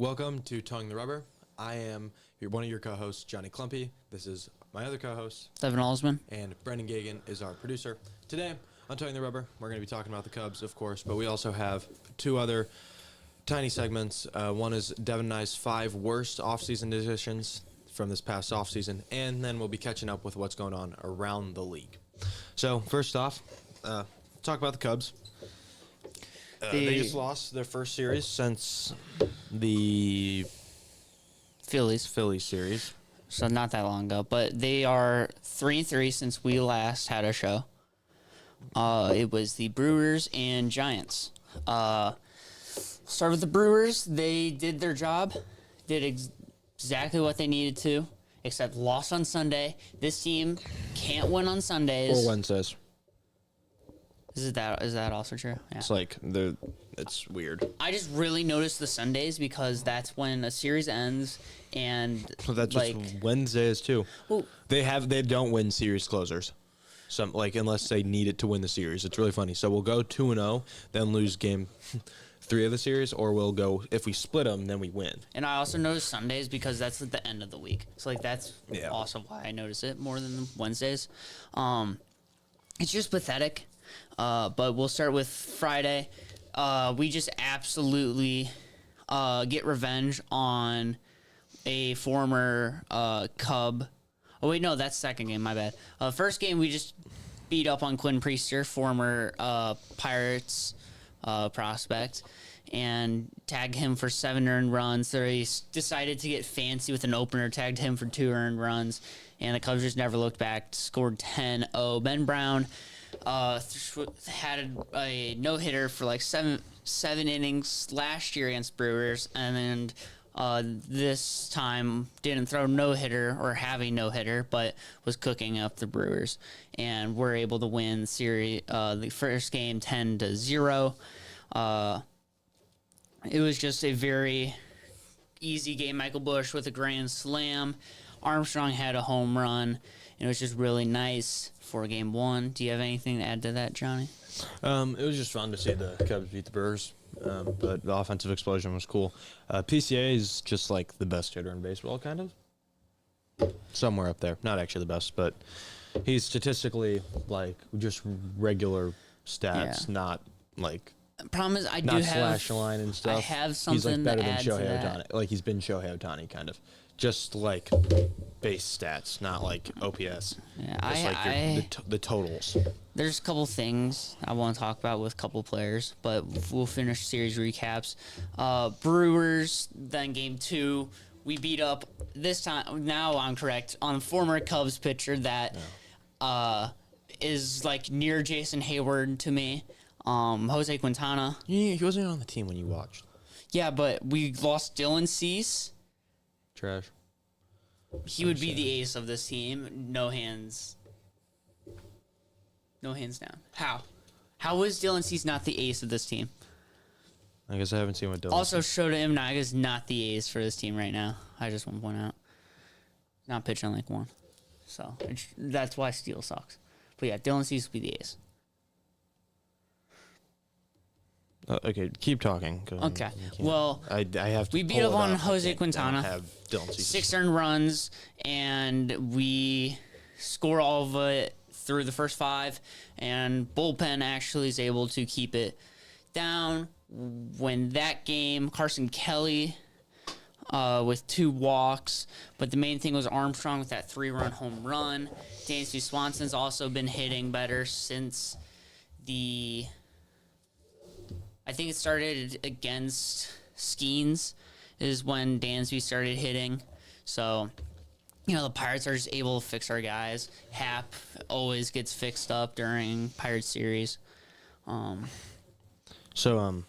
Welcome to Towing the Rubber. I am one of your co-hosts, Johnny Clumpy. This is my other co-host, Devon Alsman. And Brendan Gagan is our producer. Today on Towing the Rubber, we're going to be talking about the Cubs, of course, but we also have two other tiny segments. One is Devon and I's 5 worst offseason decisions from this past offseason, and then we'll be catching up with what's going on around the league. So, first off, talk about the Cubs. They just lost their first series since the Phillies series. So not that long ago, but they are 3-3 since we last had a show. It was the Brewers and Giants. Start with the Brewers. They did their job, did exactly what they needed to, except lost on Sunday. This team can't win on Sundays. Or Wednesdays. Is that also true? Yeah. It's like it's weird. I just really noticed the Sundays because that's when a series ends, and So that's just Wednesdays too. Well, They don't win series closers. Unless they need it to win the series. It's really funny. So we'll go 2-0, then lose game 3 of the series, or we'll go, if we split them, then we win. And I also noticed Sundays because that's at the end of the week. So that's also why I notice it more than Wednesdays. It's just pathetic. But we'll start with Friday. We just absolutely get revenge on a former Cub. Oh, wait, no, that's second game, my bad. First game, we just beat up on Quinn Priester, former Pirates prospect, and tagged him for 7 earned runs. So he decided to get fancy with an opener, tagged him for 2 earned runs, and the Cubs just never looked back, scored 10-0. Ben Brown had a no-hitter for like seven innings last year against Brewers, and then this time didn't throw no-hitter or have a no-hitter, but was cooking up the Brewers, and were able to win the first game 10-0. It was just a very easy game. Michael Busch with a grand slam. Armstrong had a home run. It was just really nice for game 1. Do you have anything to add to that, Johnny? It was just fun to see the Cubs beat the Brewers, but the offensive explosion was cool. PCA is just like the best hitter in baseball, kind of. Somewhere up there. Not actually the best, but he's statistically like just regular stats, not like... Problem is, I not slash line and stuff. I have something he's like better to than add Shohei to that. Ohtani. Like he's been Shohei Ohtani, kind of. Just like base stats, not like OPS. Yeah, just the totals. There's a couple things I want to talk about with a couple players, but we'll finish series recaps. Brewers, then game 2, we beat up this time. Now I'm correct on former Cubs pitcher that is like near Jason Hayward to me. Jose Quintana. Yeah, he wasn't on the team when you watched. Yeah, but we lost Dylan Cease. Trash. He would be the ace of this team. No hands down. How is Dylan Cease not the ace of this team? I guess I haven't seen what Dylan. Also, Shota Imnaga is not the ace for this team right now. I just want to point out. Not pitching like one. So, that's why Steele sucks. But yeah, Dylan Cease would be the ace. Okay, keep talking. Okay. Well, I have to. We beat up on Jose Quintana. 6 earned runs, and we score all of it through the first 5. And bullpen actually is able to keep it down. When that game, Carson Kelly with 2 walks, but the main thing was Armstrong with that 3-run home run. Dansby Swanson's also been hitting better since I think it started against Skeens is when Dansby started hitting. So, the Pirates are just able to fix our guys. Hap always gets fixed up during Pirate series. About the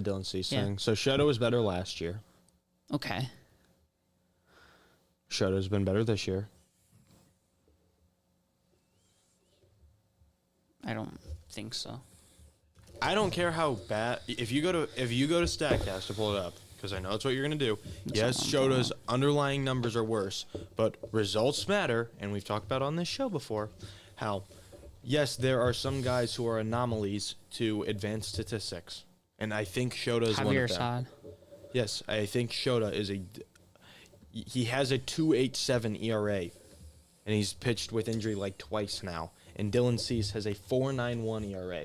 Dylan Cease thing. So Shota was better last year. Okay. Shota's been better this year. I don't think so. I don't care how bad. If you go to Statcast to pull it up, because I know that's what you're gonna do. Yes, Shota's underlying numbers are worse, but results matter, and we've talked about on this show before how yes, there are some guys who are anomalies to advanced statistics, and I think Shota is one of them. Javier Assad. Yes, I think Shota is he has a 2.87 ERA, and he's pitched with injury like twice now. And Dylan Cease has a 4.91 ERA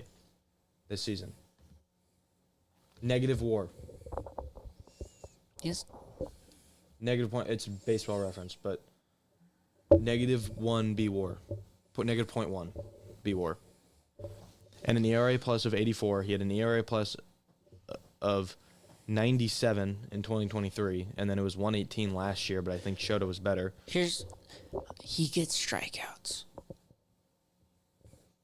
this season. Negative WAR. Yes. Negative point. It's baseball reference, but -1 B WAR. Put -0.1 B WAR. And an ERA plus of 84. He had an ERA plus of 97 in 2023, and then it was 118 last year, but I think Shota was better. He gets strikeouts,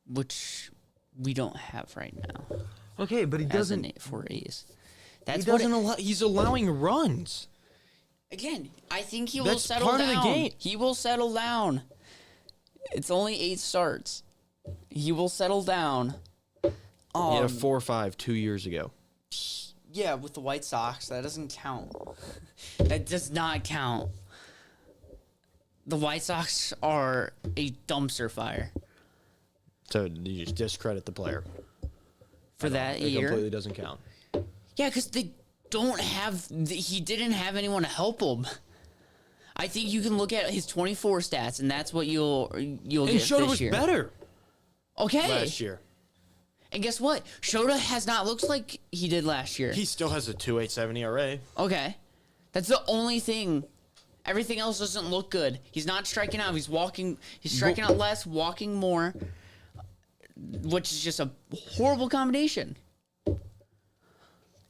which we don't have right now. Okay, but he doesn't. For A's. He doesn't he's allowing runs. Again, I think he will That's settle part down. of the game. He will settle down. It's only 8 starts. He will settle down. He had a 4.5 2 years ago. Yeah, with the White Sox, that doesn't count. That does not count. The White Sox are a dumpster fire. So you just discredit the player. For that It year? completely doesn't count. Yeah, because they don't have... He didn't have anyone to help him. I think you can look at his 24 stats, and that's what you'll And get Shota this was year. better Okay. last year. And guess what? Shota has not looked like he did last year. He still has a 2.87 ERA. Okay. That's the only thing. Everything else doesn't look good. He's not striking out. He's striking out less, walking more, which is just a horrible combination.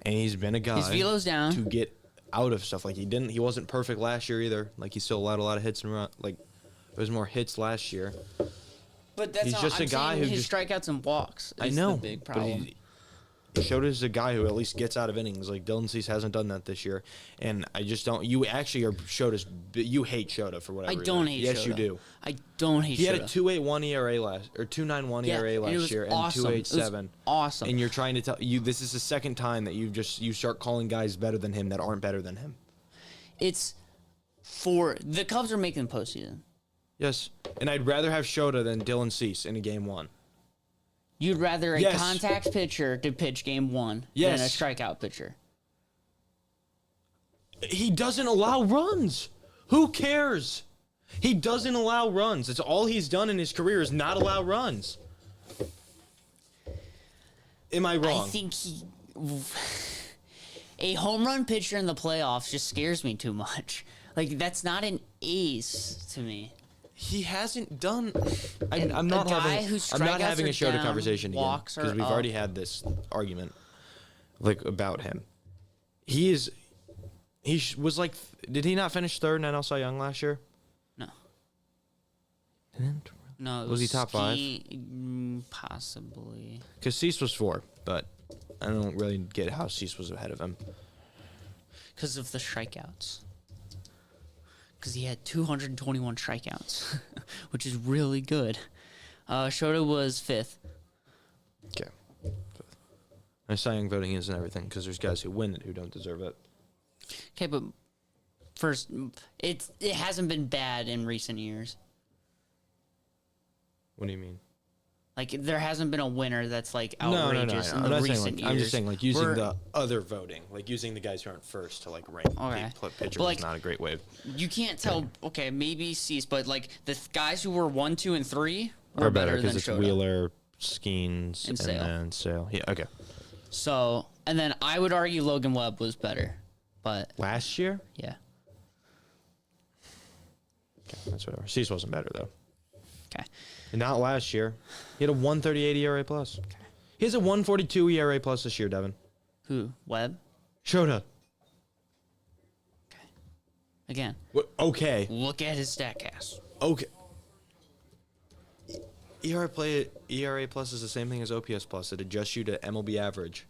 And he's been a guy His velo's down. to get out of stuff. Like he wasn't perfect last year either. Like he still allowed a lot of hits and run. Like there was more hits last year. But that's He's not, just a I'm guy saying who his just- strikeouts and walks is I know. the big but problem. Shota's a guy who at least gets out of innings. Like Dylan Cease hasn't done that this year, and I just don't. You actually are Shota's. You hate Shota for whatever I reason. don't hate Yes, Shota. you do. I don't hate He Shota. had a 2.81 ERA last, or 2.91 Yeah, ERA and it was last year, and awesome. It was 2.87. awesome. And you're trying to tell you this is the second time that you start calling guys better than him that aren't better than him. It's for the Cubs are making the postseason. Yes, and I'd rather have Shota than Dylan Cease in a game one. You'd rather a Yes. contact pitcher to pitch game one than a Yes. strikeout pitcher. He doesn't allow runs. Who cares? He doesn't allow runs. That's all he's done in his career is not allow runs. Am I wrong? I think a home run pitcher in the playoffs just scares me too much. Like that's not an ace to me. He hasn't done. And I'm not a guy having. whose I'm not strikeouts having a are Shota down, conversation again walks are because we've up. already had this argument, like about him. He is. Was like. Did he not finish third in NL Cy Young last year? No. Didn't. No, it Was he top five? Possibly. Because Cease was 4, but I don't really get how Cease was ahead of him. Because of the strikeouts. Because he had 221 strikeouts, which is really good. Shota was 5th. Okay. And Cy Young voting isn't everything because there's guys who win it who don't deserve it. Okay, but first, it hasn't been bad in recent years. What do you mean? Like there hasn't been a winner that's like No. outrageous in I'm the not saying recent like, years. I'm just saying like using We're- the other voting, like using the guys who aren't first to like rank Okay. pitchers But, like, is not a great way. You can't tell. Okay, maybe Cease, but like the guys who were 1, 2, and 3 Or are better better than because it's Shota. Wheeler, Skeens, And and Sale. then Sale. Yeah. Okay. So, and then I would argue Logan Webb was better, but Last year. yeah. Okay, that's whatever. Cease wasn't better though. Okay. And not last year. He had a 1.38 ERA plus. He has a 1.42 ERA plus this year, Devin. Who? Webb? Shota. Again, Okay. look at his StatCast. Okay. ERA plus is the same thing as OPS plus. It adjusts you to MLB average.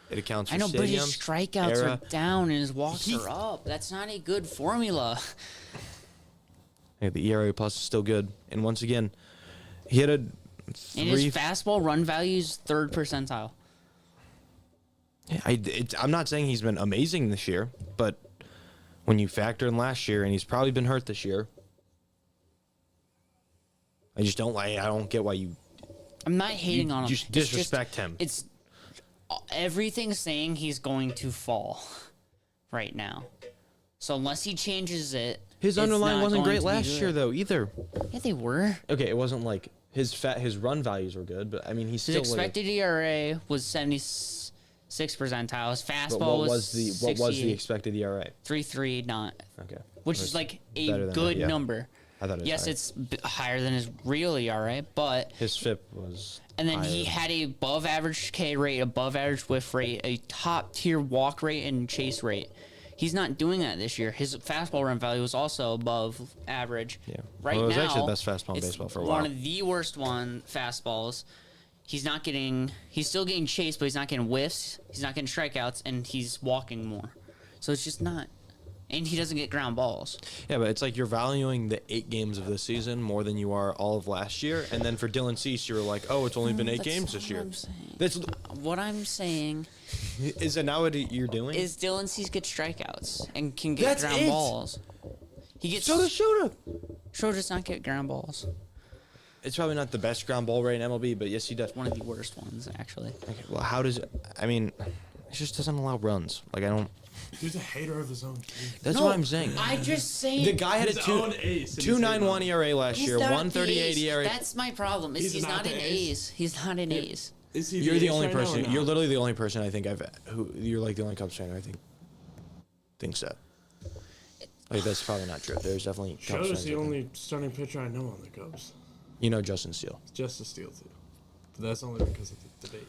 It accounts for I know, but his stadiums, strikeouts era. are down and his walks He- are up. That's not a good formula. Hey, the ERA plus is still good. And once again, he had a And his 3. fastball run value's 3rd percentile. I'm not saying he's been amazing this year, but when you factor in last year, and he's probably been hurt this year, I just don't like. I don't get why you I'm not hating on him. just It's disrespect him. It's everything saying he's going to fall. right now. So unless he changes it, his underlying wasn't great last year though either. Yeah, they were. Okay, it wasn't like his run values were good, but I mean he's still his expected ERA was 76 percentile. His fastball what was the expected ERA? 3.3, not okay, which is like a good number. I thought it was yes, higher. It's higher than his real ERA, but his FIP was. And then higher. he had a above average K rate, above average whiff rate, a top tier walk rate and chase rate. He's not doing that this year. His fastball run value was also above average. Yeah, right well, it was now, actually the best fastball in baseball for a while. One of the worst fastballs. He's not getting. He's still getting chased, but he's not getting whiffs. He's not getting strikeouts, and he's walking more. So it's just not. And he doesn't get ground balls. Yeah, but it's like you're valuing the 8 games of this season more than you are all of last year. And then for Dylan Cease, you were like, oh, it's only been 8 games this year. That's what I'm saying. Is it now what you're doing? Is Dylan Cease get strikeouts and can get ground balls? He gets. So does Shota. Shota does not get ground balls. It's probably not the best ground ball rate in MLB, but yes, he does. One of the worst ones, actually. Okay, well, how does I mean, it just doesn't allow runs. Like I don't. He's a hater of his own team. That's what I'm saying. I just saying. The guy had a 2.91 ERA last year, 1.38 ERA. That's my problem. Is he's not an ace. He's not an ace. Is he You're the only right now or person. not? You're literally the only person I think you're like the only Cubs fan I think thinks that. Like that's probably not true. There's definitely Cubs Shota's fans the that only think. starting pitcher I know on the Cubs. You know Justin Steele. Just a steal too. But that's only because of the debate.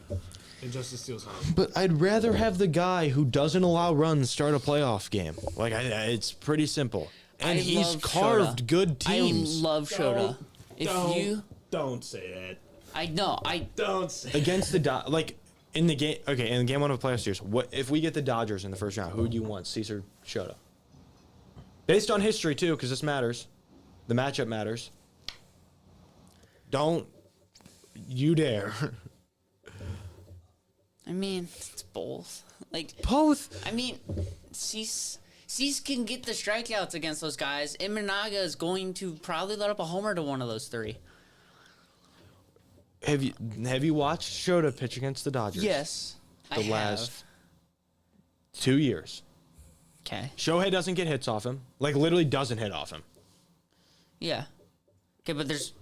And Justice Steele's home. But I'd rather have the guy who doesn't allow runs start a playoff game. Like it's pretty simple. And he's carved Shota. good teams. I love Shota. Don't say that. I know. Don't say Against the like in the game. Okay, in game 1 of the playoff series, what if we get the Dodgers in the first round? Who do you want, Cease or Shota? Based on history too, because this matters. The matchup matters. Don't you dare. I mean, it's both. Like Both. I mean, Cease can get the strikeouts against those guys. Imanaga is going to probably let up a homer to one of those 3. Have you watched Shota pitch against the Dodgers? Yes, The last 2 years. Okay. Shohei doesn't get hits off him. Like literally doesn't hit off him. Yeah. Okay, but there's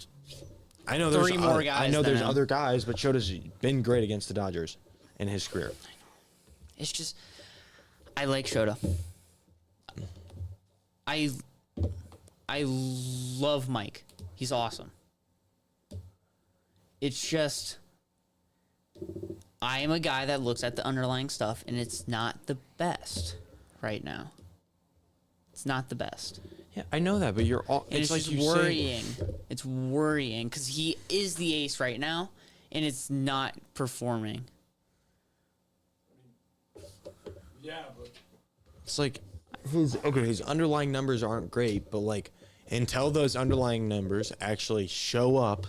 I know 3 more guys. I know than there's him. other guys, but Shota's been great against the Dodgers in his career. It's just, I like Shota. I love Mike. He's awesome. It's just, I am a guy that looks at the underlying stuff, and it's not the best right now. It's not the best. Yeah, I know that, but you're all. And it's like just you worrying. It's worrying because he is the ace right now, and it's not performing. Yeah, but It's like his underlying numbers aren't great, but like until those underlying numbers actually show up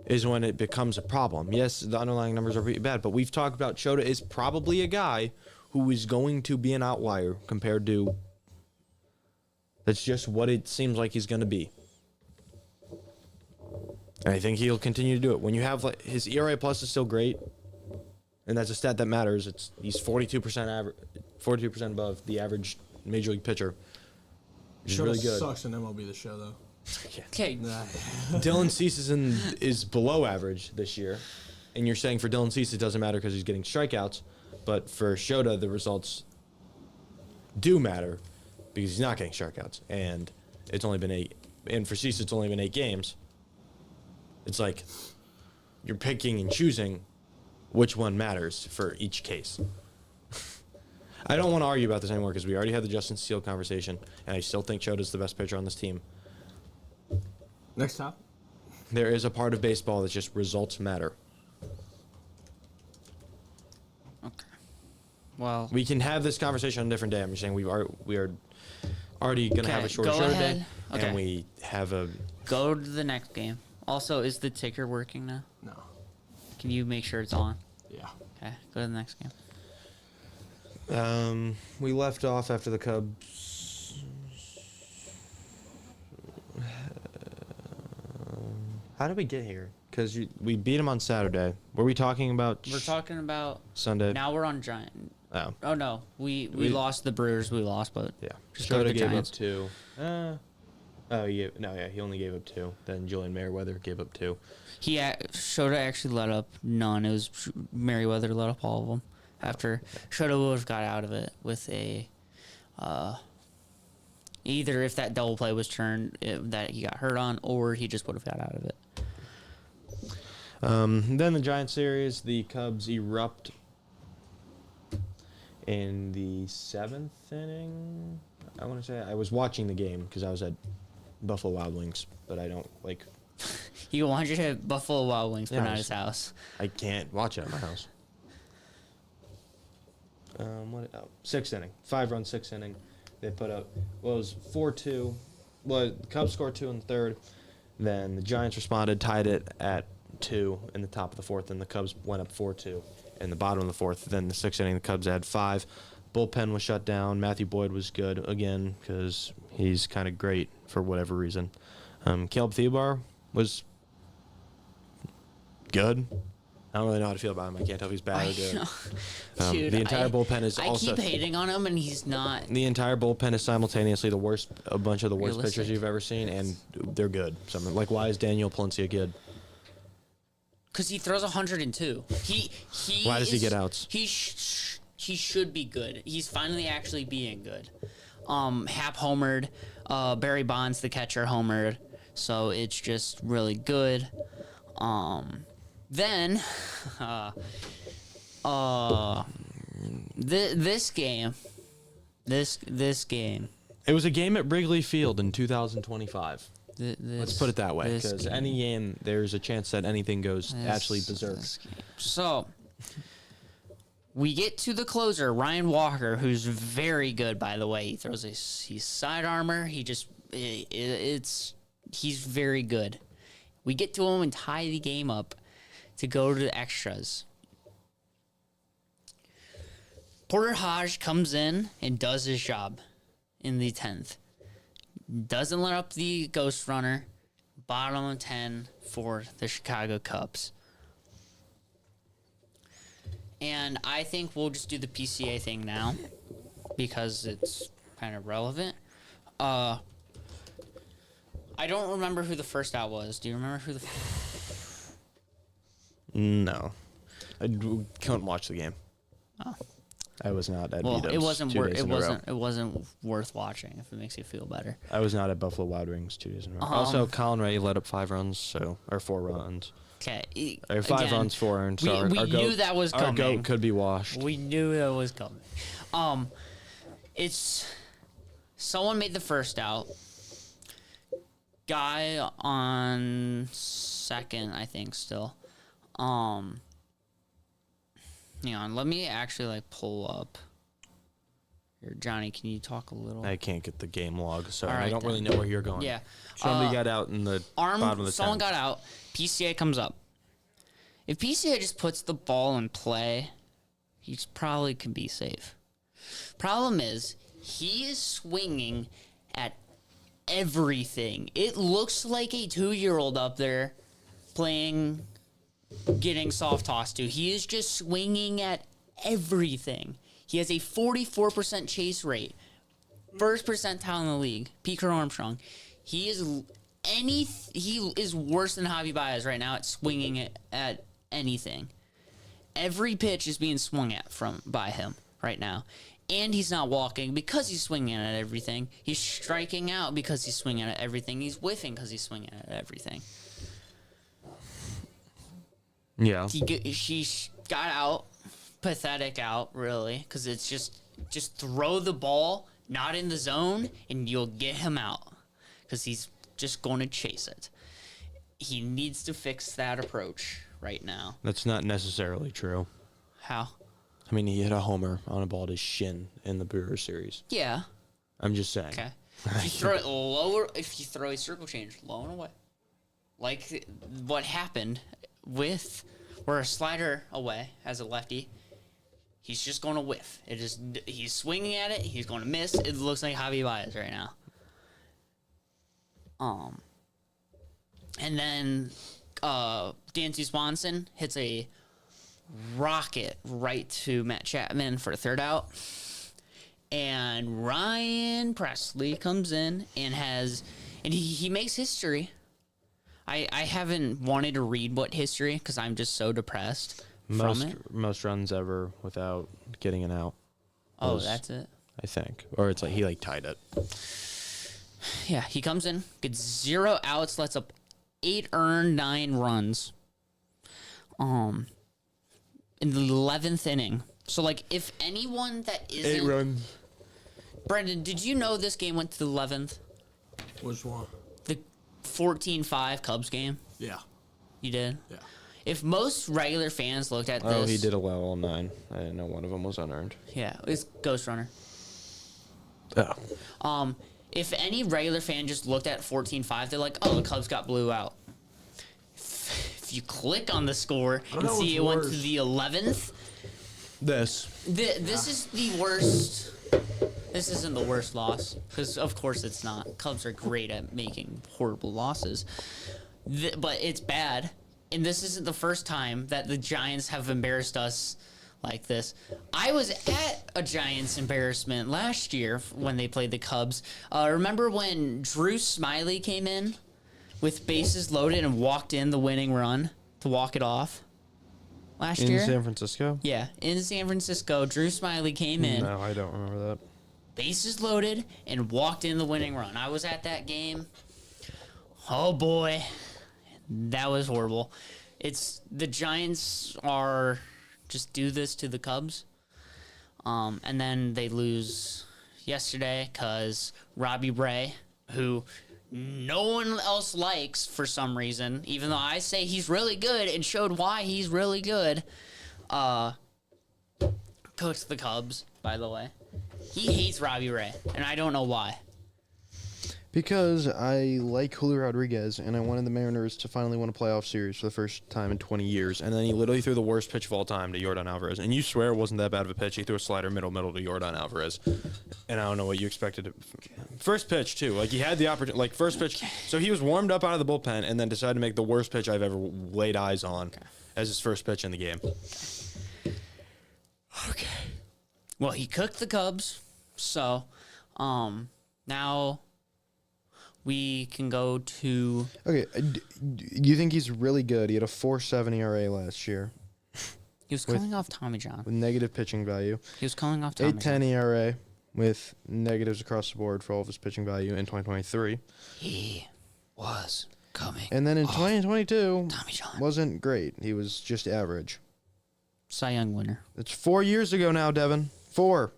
is when it becomes a problem. Yes, the underlying numbers are pretty bad, but we've talked about Shota is probably a guy who is going to be an outlier compared to. That's just what it seems like he's going to be. And I think he'll continue to do it. When you have like his ERA plus is still great, and that's a stat that matters. He's 42% average, 42% above the average major league pitcher. Which is really good. Sucks in MLB the show though. Okay. Dylan Cease is below average this year, and you're saying for Dylan Cease it doesn't matter because he's getting strikeouts, but for Shota the results do matter because he's not getting strikeouts, and it's only been 8. And for Cease it's only been 8 games. It's like you're picking and choosing which one matters for each case. I don't want to argue about this anymore because we already had the Justin Steele conversation, and I still think Shota's the best pitcher on this team. Next top. There is a part of baseball that's just results matter. Okay. Well, We can have this conversation on a different day. I'm just saying we are already going to have a Okay, shorter go show ahead. today, Okay. and we have a. go to the next game. Also, is the ticker working now? No. Can you make sure it's on? Yeah. Okay, go to the next game. We left off after the Cubs. How did we get here? Because we beat them on Saturday. Were we talking about We're talking about Sunday? now we're on Giant. Oh no, we lost the Brewers. We lost, but Yeah. just go to Shota the gave Giants. up 2. He only gave up 2. Then Julian Merriweather gave up 2. Shota actually let up none. It was Merriweather let up all of them. After Shota would have got out of it with a, either if that double play was turned that he got hurt on, or he just would have got out of it. Then the Giants series, the Cubs erupt in the 7th inning. I want to say I was watching the game because I was at Buffalo Wild Wings, but I don't like. You can watch it at Buffalo Wild Wings, but Yeah, not his house. I can't watch it at my house. 6th inning, 5-run 6th inning. They put up it was 4-2. Well, the Cubs scored 2 in the 3rd. Then the Giants responded, tied it at 2 in the top of the 4th, and the Cubs went up 4-2 in the bottom of the 4th. Then the 6th inning, the Cubs had 5. Bullpen was shut down. Matthew Boyd was good again because he's kind of great for whatever reason. Caleb Thielbar was good. I don't really know how to feel about him. I can't tell if he's bad or good. Dude, the entire bullpen is also. I keep hating on him, and he's not. The entire bullpen is simultaneously a bunch of the worst Realistic. pitchers you've ever seen, and they're good. Something like, why is Daniel Palencia good? Because he throws 102. Why does he get outs? He should be good. He's finally actually being good. Hap homered. Barry Bonds, the catcher, homered. So it's just really good. Then, this game. It was a game at Wrigley Field in 2025. Let's put it that way, because any game, there's a chance that anything goes actually berserk. So, we get to the closer, Ryan Walker, who's very good, by the way. He throws he's side armor. He's very good. We get to him and tie the game up to go to the extras. Porter Hodge comes in and does his job in the 10th. Doesn't let up the ghost runner. Bottom of 10 for the Chicago Cubs. And I think we'll just do the PCA thing now because it's kind of relevant. I don't remember who the first out was. Do you remember who the... No. I couldn't watch the game. Oh. I was not at Well, Vito's it wasn't 2 days in a row. it wasn't worth watching if it makes you feel better. I was not at Buffalo Wild Wings 2 days in a row. Also, Colin Ray let up 5 runs, or 4 runs. Okay. Or 5 runs, 4 earned. So we knew that was coming. Our goat could be washed. We knew that was coming. It's someone made the first out. Guy on second, I think, still. Hang on, let me actually pull up. Here, Johnny, can you talk a little? I can't get the game log, so All right, I don't really know where you're going. Yeah. Somebody got out in the bottom of the Someone 10th. got out. PCA comes up. If PCA just puts the ball in play, he probably can be safe. Problem is, he is swinging at everything. It looks like a 2-year-old up there getting soft tossed to. He is just swinging at everything. He has a 44% chase rate. First percentile in the league. Peter Armstrong. He is worse than Javi Baez right now at swinging at anything. Every pitch is being swung at by him right now. And he's not walking because he's swinging at everything. He's striking out because he's swinging at everything. He's whiffing because he's swinging at everything. Yeah. She got out. Pathetic out, really, because it's just throw the ball not in the zone and you'll get him out because he's just going to chase it. He needs to fix that approach right now. That's not necessarily true. How? I mean, he hit a homer on a ball to shin in the Brewers series. Yeah. I'm just saying. Okay. If you throw it lower, if you throw a circle change low and away, like what happened with where a slider away as a lefty. He's just going to whiff. He's swinging at it. He's going to miss. It looks like Javi Baez right now. And then Dansby Swanson hits a rocket right to Matt Chapman for a third out. And Ryan Presley comes in and he makes history. I haven't wanted to read what history because I'm just so depressed from it. Most runs ever without getting an out. Oh, that's it? I think. Or it's like he tied it. Yeah, he comes in, gets 0 outs, lets up 8 earned, 9 runs. In the 11th inning. So, like, if anyone that isn't... 8 runs. Brendan, did you know this game went to the 11th? Which one? The 14-5 Cubs game? Yeah. You did? Yeah. If most regular fans looked at this... Oh, he did allow all 9. I didn't know one of them was unearned. Yeah, it's Ghost Runner. Oh. If any regular fan just looked at 14-5, they're like, oh, the Cubs got blew out. If you click on the score and see it went to the 11th... This This is the worst... This isn't the worst loss, because of course it's not. Cubs are great at making horrible losses. But it's bad. And this isn't the first time that the Giants have embarrassed us like this. I was at a Giants embarrassment last year when they played the Cubs. Remember when Drew Smiley came in with bases loaded and walked in the winning run to walk it off last year? In San Francisco? Yeah, in San Francisco, Drew Smiley came in. No, I don't remember that. Bases loaded and walked in the winning run. I was at that game. Oh boy, that was horrible. It's the Giants are just do this to the Cubs, and then they lose yesterday because Robbie Ray, who no one else likes for some reason, even though I say he's really good and showed why he's really good, coached the Cubs, by the way. He hates Robbie Ray, and I don't know why. Because I like Julio Rodriguez, and I wanted the Mariners to finally win a playoff series for the first time in 20 years. And then he literally threw the worst pitch of all time to Yordan Alvarez. And you swear it wasn't that bad of a pitch. He threw a slider middle to Yordan Alvarez. And I don't know what you expected. First pitch, too. Like, he had the opportunity. Like, first pitch. So he was warmed up out of the bullpen and then decided to make the worst pitch I've ever laid eyes on as his first pitch in the game. Okay. Well, he cooked the Cubs, so now we can go to... Okay, you think he's really good? He had a 4.7 ERA last year. He was calling off Tommy John. With negative pitching value. He was calling off Tommy John. 8.10 ERA with negatives across the board for all of his pitching value in 2023. He was coming. And then in 2022, Tommy John wasn't great. He was just average. Cy Young winner. It's 4 years ago now, Devin. 4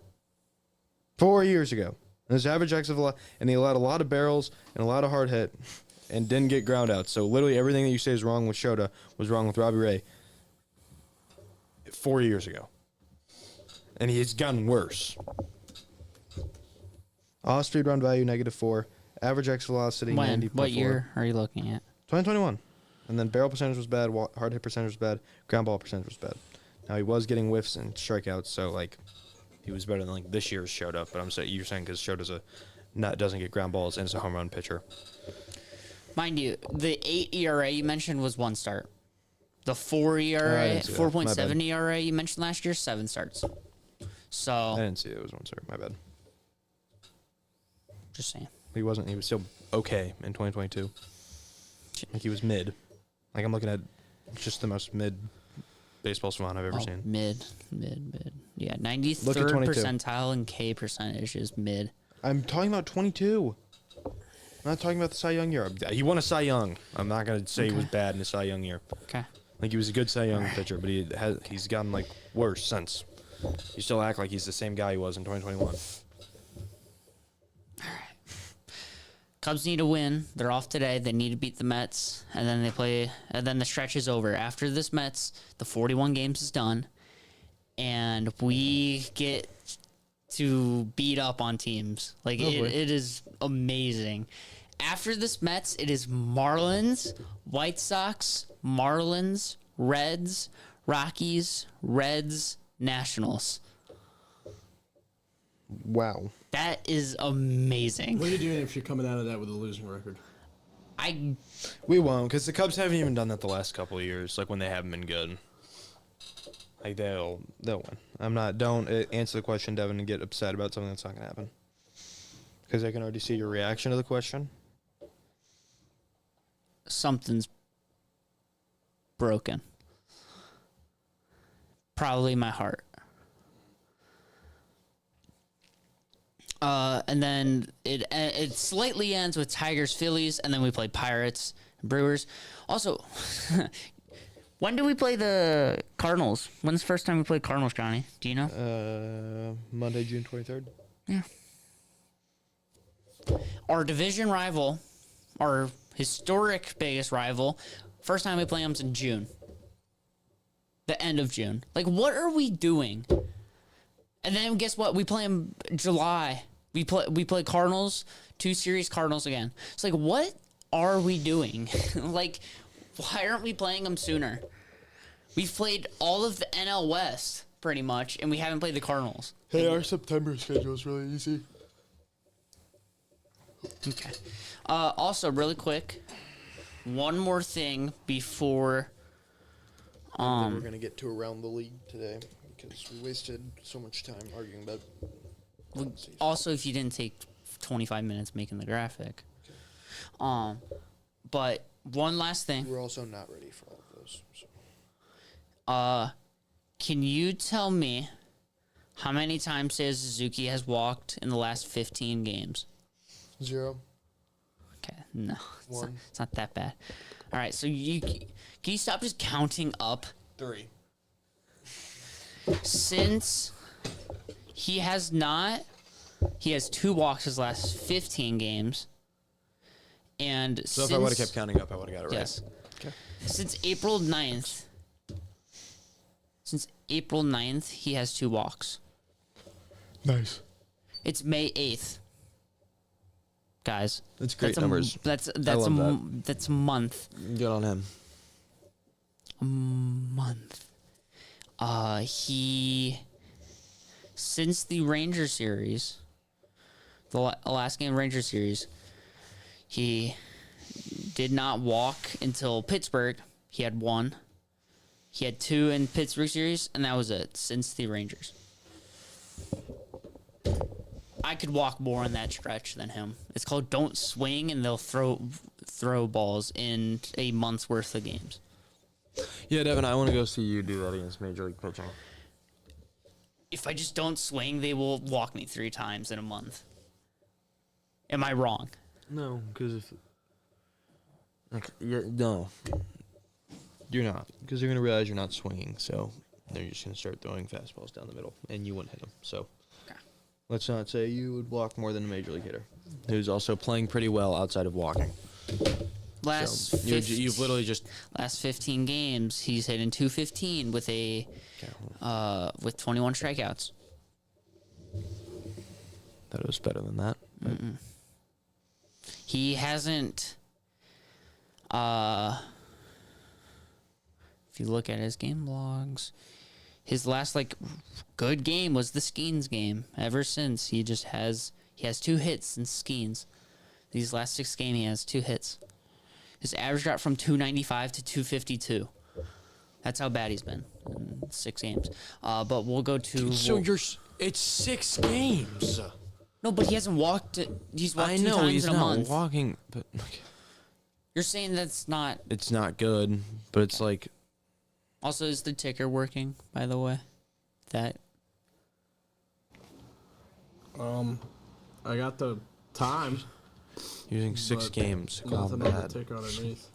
years ago. And his average X of a lot, and he allowed a lot of barrels and a lot of hard hit, and didn't get ground out. So literally everything that you say is wrong with Shota was wrong with Robbie Ray 4 years ago, and he's gotten worse. Off-speed run value -4, average X velocity 90.4. What year are you looking at? 2021, and then barrel percentage was bad, hard hit percentage was bad, ground ball percentage was bad. Now he was getting whiffs and strikeouts, so like. He was better than like this year's Shota, but you're saying because Shota's doesn't get ground balls and is a home run pitcher. Mind you, the 8 ERA you mentioned was 1 start. The 4 ERA, 4.7 ERA you mentioned last year, 7 starts. So I didn't see it was 1 start. My bad. Just saying. He wasn't. He was still okay in 2022. Like he was mid. Like I'm looking at just the most mid baseball savant I've ever seen. Mid. Yeah, 93rd percentile in K percentage is mid. I'm talking about 22. I'm not talking about the Cy Young year. He won a Cy Young. I'm not going to say he was bad in the Cy Young year. Okay. Like he was a good Cy Young pitcher, but he's gotten like worse since. You still act like he's the same guy he was in 2021. All right. Cubs need to win. They're off today. They need to beat the Mets, and then they play. And then the stretch is over. After this Mets, the 41 games is done, and we get to beat up on teams. Like it is amazing. After this Mets, it is Marlins, White Sox, Marlins, Reds, Rockies, Reds, Nationals. Wow. That is amazing. What are you doing if you're coming out of that with a losing record? We won't, because the Cubs haven't even done that the last couple of years, like when they haven't been good. Like they'll win. I'm not. Don't answer the question, Devin, and get upset about something that's not gonna happen. Because I can already see your reaction to the question. Something's broken. Probably my heart. And then it slightly ends with Tigers, Phillies, and then we play Pirates, Brewers. Also, when do we play the Cardinals? When's the first time we played Cardinals, Johnny? Do you know? Monday, June 23rd. Yeah. Our division rival, our historic biggest rival, first time we play them's in June. The end of June. Like, what are we doing? And then guess what? We play them July. We play Cardinals, 2 series Cardinals again. It's like, what are we doing? Like, why aren't we playing them sooner? We've played all of the NL West pretty much, and we haven't played the Cardinals. Hey, our September schedule is really easy. Okay. Also, really quick, one more thing before. We're gonna get to around the league today because we wasted so much time arguing about. Also, if you didn't take 25 minutes making the graphic. But one last thing. We're also not ready for all of those. So. Can you tell me how many times Seiya Suzuki has walked in the last 15 games? 0. Okay, no, One. it's not that bad. All right, so can you stop just counting up? 3. Since he has 2 walks his last 15 games. And So if I would have kept counting up, I would have got it right. Yes. Okay. Since April 9th, he has 2 walks. Nice. It's May 8th. Guys. That's great numbers. That's a month. Good on him. A month. Since the Ranger series, the last game Ranger series, he did not walk until Pittsburgh. He had 1. He had 2 in Pittsburgh series, and that was it since the Rangers. I could walk more on that stretch than him. It's called don't swing, and they'll throw balls in a month's worth of games. Yeah, Devin, I want to go see you do that against Major League Pitching. If I just don't swing, they will walk me 3 times in a month. Am I wrong? No, because if... no. You're not. Because they're going to realize you're not swinging, so they're just going to start throwing fastballs down the middle, and you wouldn't hit them. So let's not say you would walk more than a Major League hitter, who's also playing pretty well outside of walking. You've literally just... Last 15 games, he's hitting .215 with with 21 strikeouts. Thought it was better than that. He hasn't. If you look at his game logs, his last good game was the Skeens game. Ever since he has 2 hits since Skeens. These last 6 games he has 2 hits. His average dropped from 295 to 252. That's how bad he's been in 6 games. But we'll go to. It's 6 games. No, but he hasn't walked. He's walked 2 times in a month. He's not walking, but You're saying that's not. It's not good, but it's like. Also, is the ticker working? By the way, that. I got the time. Using 6 games. Nothing on the ticker underneath.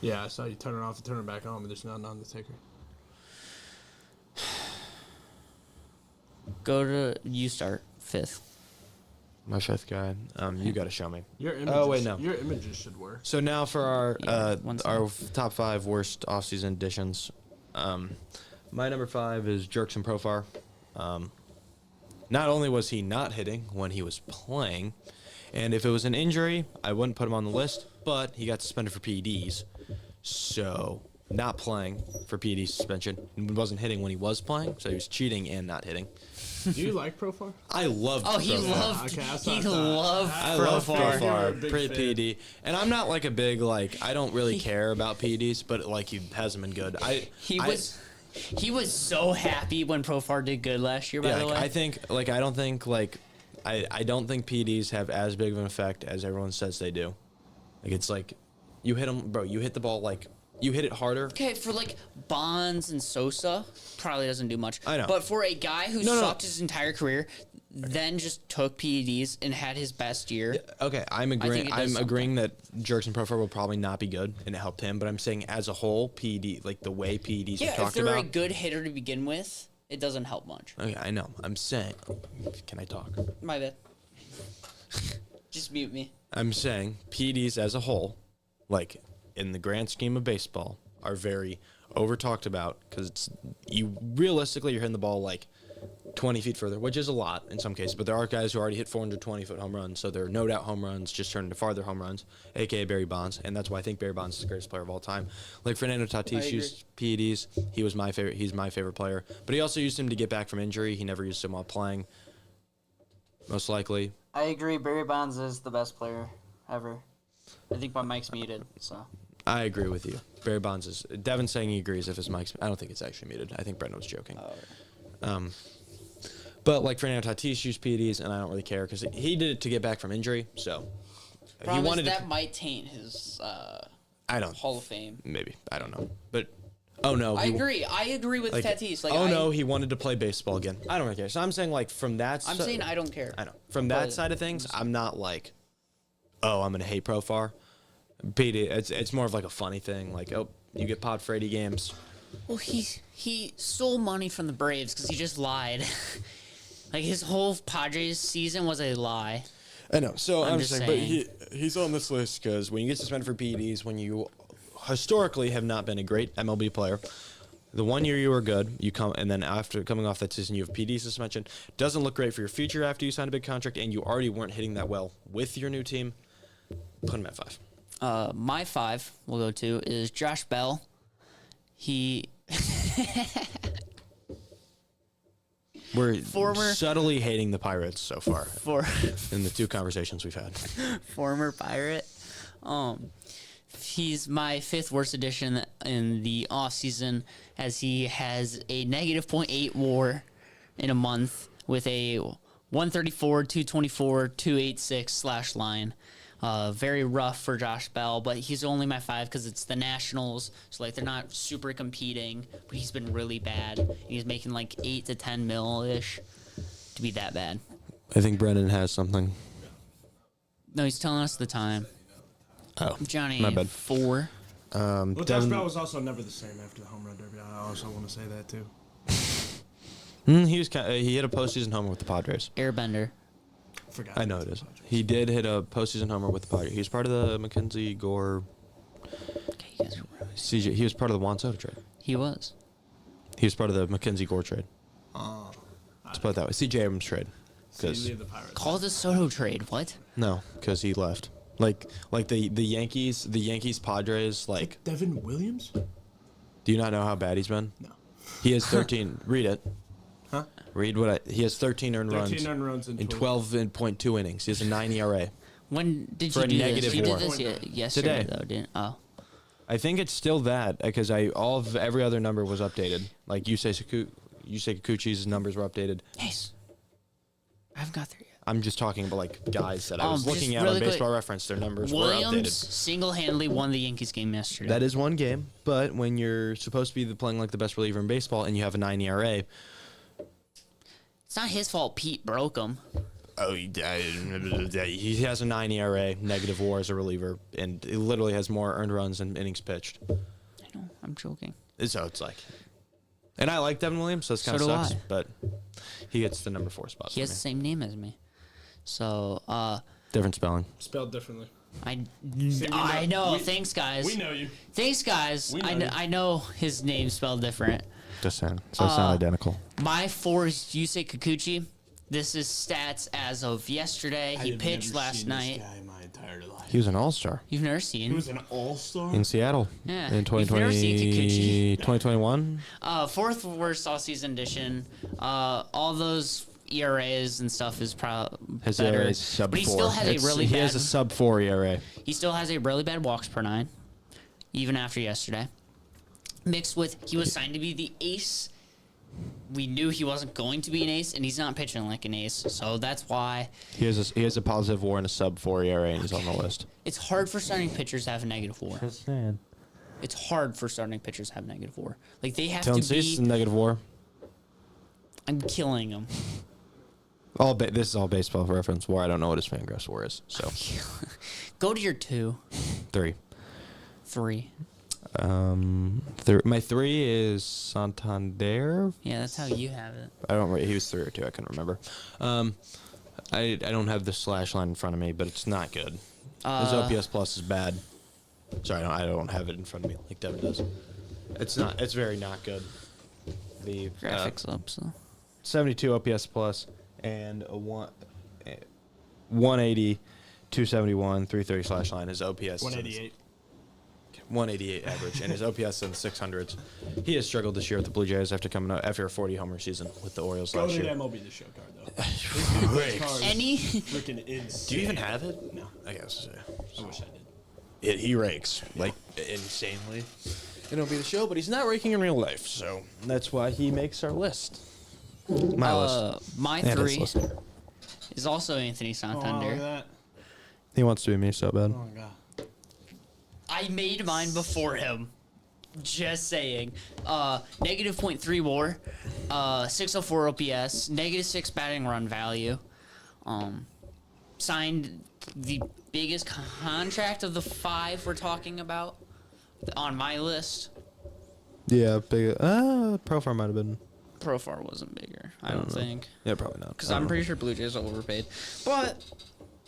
Yeah, I saw you turn it off and turn it back on, but there's nothing on the ticker. Go to you start 5th. My 5th guy. You got to show me. Your images, no. Your images should work. So now for our our top 5 worst offseason additions. My number 5 is Jerkson Profar. Not only was he not hitting when he was playing, and if it was an injury, I wouldn't put him on the list, but he got suspended for PEDs. So not playing for PD suspension and wasn't hitting when he was playing, so he was cheating and not hitting. Do you like Profar? I loved. Oh, he Profar. loved. Okay, He loved I love Profar. Profar, PD, and I'm not like a big I don't really care about PDs, but like he hasn't been good. He was so happy when Profar did good last year. By the way, I don't think PDs have as big of an effect as everyone says they do. Like it's like, you hit them, bro. You hit the ball you hit it harder. Okay, for Bonds and Sosa, probably doesn't do much. I know. But for a guy who sucked his entire career, then just took PEDs and had his best year. Okay, I'm agreeing. I'm something. agreeing that Jerkson Profar will probably not be good, and it helped him. But I'm saying as a whole, PED, like the way PEDs are Yeah, if talked they're about. a good hitter to begin with, it doesn't help much. Okay, I know. I'm saying. Can I talk? My bad. Just mute me. I'm saying PEDs as a whole, like in the grand scheme of baseball, are very over talked about because you're hitting the ball 20 feet further, which is a lot in some cases, but there are guys who already hit 420-foot home runs, so they're no doubt home runs just turned into farther home runs, aka Barry Bonds, and that's why I think Barry Bonds is the greatest player of all time. Like Fernando Tatis used PEDs, he's my favorite player, but he also used him to get back from injury. He never used him while playing, most likely. I agree. Barry Bonds is the best player ever. I think my mic's muted, so. I agree with you. Barry Bonds is. Devon's saying he agrees if his mic's. I don't think it's actually muted. I think Brendan was joking. But Fernando Tatis used PEDs, and I don't really care because he did it to get back from injury. So Problem is that might taint his I don't Hall of Fame. Maybe I don't know, but oh no, I agree. I agree with Tatis. No, he wanted to play baseball again. I don't really care. So I'm saying from that. I'm saying I don't care. I know from that side of things. I'm not I'm gonna hate Profar. PD, it's more of a funny thing. You get popped for 80 games. Well, he stole money from the Braves because he just lied. His whole Padres season was a lie. I know. So I'm just saying. But he's on this list because when you get suspended for PEDs, when you historically have not been a great MLB player, the 1 year you were good, and then after coming off that season, you have PD suspension. Doesn't look great for your future after you sign a big contract, and you already weren't hitting that well with your new team. Put him at 5. My 5 we'll go to is Josh Bell. We're subtly hating the Pirates so far in the 2 conversations we've had. Former Pirate. He's my 5th worst addition in the offseason as he has a negative .8 WAR in a month with a 134, 224, 286 /line. Very rough for Josh Bell, but he's only my 5 because it's the Nationals, so they're not super competing. But he's been really bad. And he's making 8 to 10 mil-ish to be that bad. I think Brendan has something. No, he's telling us the time. Oh, Johnny, my bad. 4. Josh Bell was also never the same after the home run derby. I also want to say that too. He hit a postseason homer with the Padres. Airbender. Forgot. I know it is. He did hit a postseason homer with the Padres. He was part of the Mackenzie Gore. Okay, you guys are really... CJ. He was part of the Juan Soto trade. He was. He was part of the Mackenzie Gore trade. Let's put it that way. CJ Abrams trade. Call the Soto trade. What? No, because he left. The Yankees Padres Devin Williams. Do you not know how bad he's been? No. He has 13. Read it. Huh? Read he has 13 earned runs. 13 earned runs in 12.2 innings. He has a 9 ERA. When did For you a do negative this? You WAR. did this yesterday, Today. though, didn't? Oh. I think it's still that because every other number was updated. Yusei Kikuchi's numbers were updated. Nice. I haven't got there yet. I'm just talking about guys that I was just looking at really on quick, Baseball Reference. Their numbers Williams were updated. single-handedly won the Yankees game yesterday. That is one game, but when you're supposed to be playing the best reliever in baseball and you have a 9 ERA, it's not his fault. Pete broke him. oh, he has a 9 ERA, negative WAR as a reliever, and he literally has more earned runs than innings pitched. I know. I'm joking. So it's and I like Devin Williams, so it kind of So do sucks, I. but he gets the number 4 spot. He has the same name as me. So, different spelling. Spelled differently. I know. Thanks, guys. We know you. Thanks, guys. I know his name spelled different. Just saying. So it's not identical. My 4 is Yusei Kikuchi. This is stats as of yesterday. He pitched last night. This guy my entire life. He was an all-star You've never seen. He was an all-star? in Seattle. Yeah. In You've never seen Kikuchi. 2021. Fourth worst all-season addition. All those ERAs and stuff is probably His better. ERA is sub 4. But he still has a really he bad. has a sub 4 ERA. He still has a really bad walks per 9, even after yesterday. Mixed with he was signed to be the ace. We knew he wasn't going to be an ace, and he's not pitching like an ace. So that's why He has a positive WAR and a sub 4 ERA, and he's on the list. it's hard for starting pitchers to have a negative WAR. It's hard for starting pitchers to have negative WAR. Like they have Dylan to Cease is be. negative WAR. I'm killing him. This is all baseball reference WAR. I don't know what his Fangraphs WAR is. So Go to your 2, 3. 3. My 3 is Santander. Yeah, that's how you have it. I don't. He was 3 or 2. I couldn't remember. I don't have the slash line in front of me, but it's not good. His OPS plus is bad. Sorry, I don't have it in front of me like Devin does. It's not. It's very not good. The Graphics up. So 72 OPS plus and a 180, 271, 330 slash line. His OPS 188. 188 average, and his OPS in the 600s. He has struggled this year with the Blue Jays after coming out after a 40 homer season with the Orioles Go last to year. MLB The Show card, though. any Freaking insane. Do you even have it? No. I guess. I wish I did. He rakes like insanely. It'll be the show, but he's not raking in real life, so that's why he makes our list. My list. my And his 3 list. is also Anthony Oh, look at Santander. that. He wants to be me so bad. Oh, my God. I made mine before him. Just saying. Negative 0.3 WAR, 604 OPS, negative 6 batting run value. Signed the biggest contract of the 5 we're talking about on my list. Yeah, big. Profile might have been. Profar wasn't bigger, I don't know. think. Yeah, probably not. Because I'm pretty sure Blue Jays are overpaid. But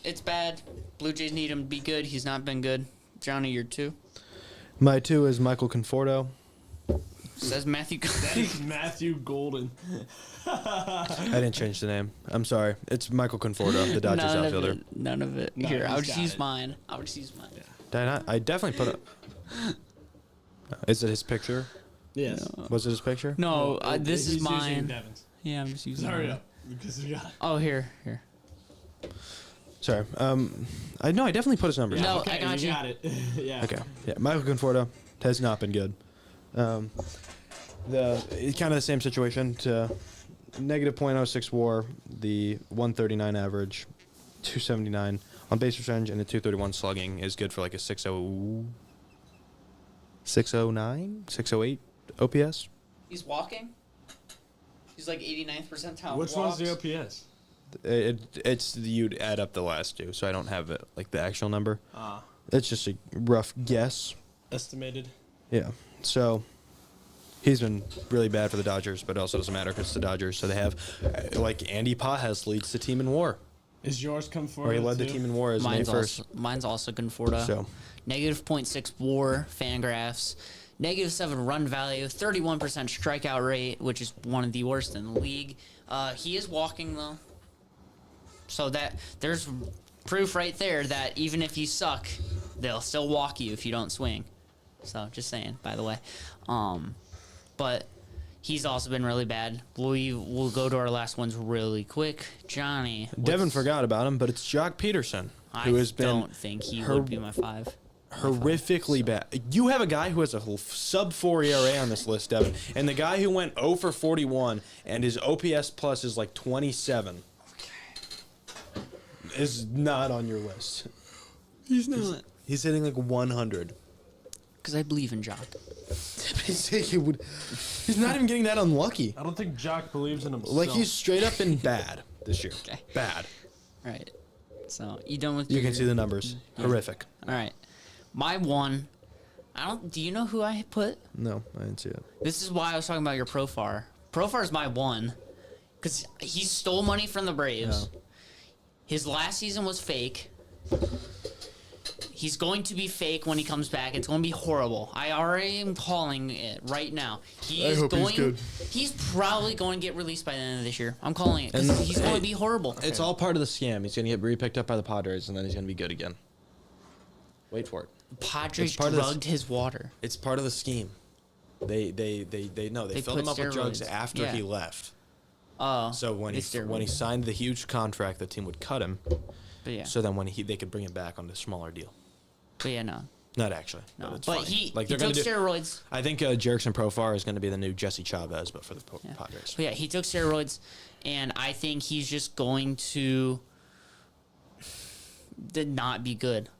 it's bad. Blue Jays need him to be good. He's not been good. Johnny, you're 2. My 2 is Michael Conforto. Says Matthew. That is Matthew Golden. I didn't change the name. I'm sorry. It's Michael Conforto, the Dodgers outfielder. None of it. No, Here, I would he's just got use it. mine. I would just use mine. Did I not? I definitely put it. Is it his picture? Yes. Was it his picture? No, this He's is using mine. Devin's. Yeah, I'm just using Hurry mine. up. Because we got it. Oh, here. Sorry. I definitely put his numbers. No, down. I got you. got it. Yeah. Okay. Yeah, Michael Conforto has not been good. It's kind of the same situation. To negative .06 WAR, the 139 average, 279 on base percentage, and the 231 slugging is good for like a 609, 608 OPS. He's walking. He's like 89th percentile. Which one's the OPS? It's you'd add up the last two, so I don't have it like the actual number. Ah. It's just a rough guess. Estimated. Yeah. So he's been really bad for the Dodgers, but it also doesn't matter because it's the Dodgers. So they have, like Andy Pajes leads the team in WAR, Is yours come or he forward? led the team in WAR as May 1st. Mine's also Conforto. So Negative 0.6 WAR, Fangraphs. Negative 7 run value, 31% strikeout rate, which is one of the worst in the league. He is walking though, so that there's proof right there that even if you suck, they'll still walk you if you don't swing. So just saying, by the way. But he's also been really bad. We'll go to our last ones really quick. Johnny. Devin forgot about him, but it's Jock Peterson, who has been don't think he would be my 5. horrifically bad. You have a guy who has a sub 4 ERA on this list, Devin, and the guy who went 0 for 41 and his OPS plus is like 27 is not on your list. He's not. He's hitting like 100. Because I believe in Jock. He's not even getting that unlucky. I don't think Jock believes in himself. Like he's straight up been bad this year. Okay. Bad. Right. So you done with You your- can see the numbers. Horrific. All right. My 1. Do you know who I put? No, I didn't see it. This is why I was talking about your Profar. Profar's my 1. Because he stole money from the Braves. Yeah. His last season was fake. He's going to be fake when he comes back. It's going to be horrible. I already am calling it right now. I hope he's good. He's probably going to get released by the end of this year. I'm calling it because he's going to be horrible. It's all part of the scam. He's going to get re-picked up by the Padres, and then he's going to be good again. Wait for it. Padres drugged his water. It's part of the scheme. They filled him up with drugs after he left. So when he signed the huge contract, the team would cut him. But yeah. So then they could bring him back on a smaller deal. But yeah, no. Not actually. No. It's But fine. he they're took gonna steroids. I think Jerickson Profar is going to be the new Jesse Chavez, but for the Padres. But yeah, he took steroids, and I think he's just going to not be good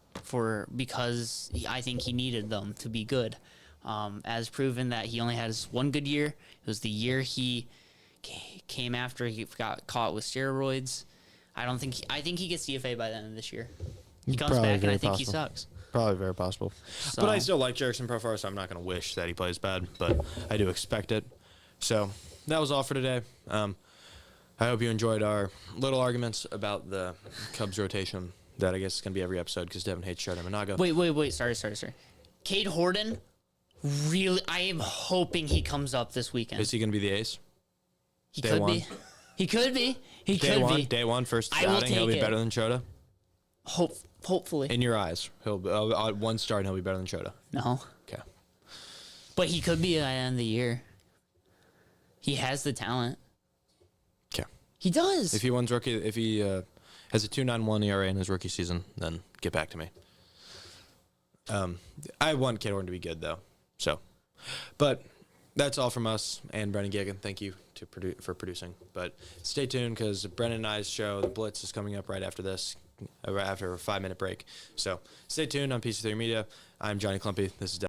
because I think he needed them to be good. As proven that he only has one good year. It was the year he came after he got caught with steroids. I think he gets DFA by the end of this year. He comes Probably back, and I very think he possible. sucks. Probably very possible. So- But I still like Jerickson Profar, so I'm not going to wish that he plays bad, but I do expect it. So that was all for today. I hope you enjoyed our little arguments about the Cubs rotation. That I guess is going to be every episode because Devin hates Shota Monago. Wait. Sorry. Cade Horton, really, I am hoping he comes up this weekend. Is he going to be the ace? He Day could one? be. He could be. He Day could one, be. day one, first I will outing, he'll take be it. better than Shota? Hopefully. In your eyes, he'll one start and he'll be better than Shota. No. Okay. But he could be at the end of the year. He has the talent. Okay. He does. If he has a 2.91 ERA in his rookie season, then get back to me. I want Cade Horton to be good though. So, but that's all from us and Brennan Gagan. Thank you for producing. But stay tuned because Brennan and I's show, The Blitz, is coming up right after this, after a 5-minute break. So stay tuned on PC3 Media. I'm Johnny Clumpy. This is Devin.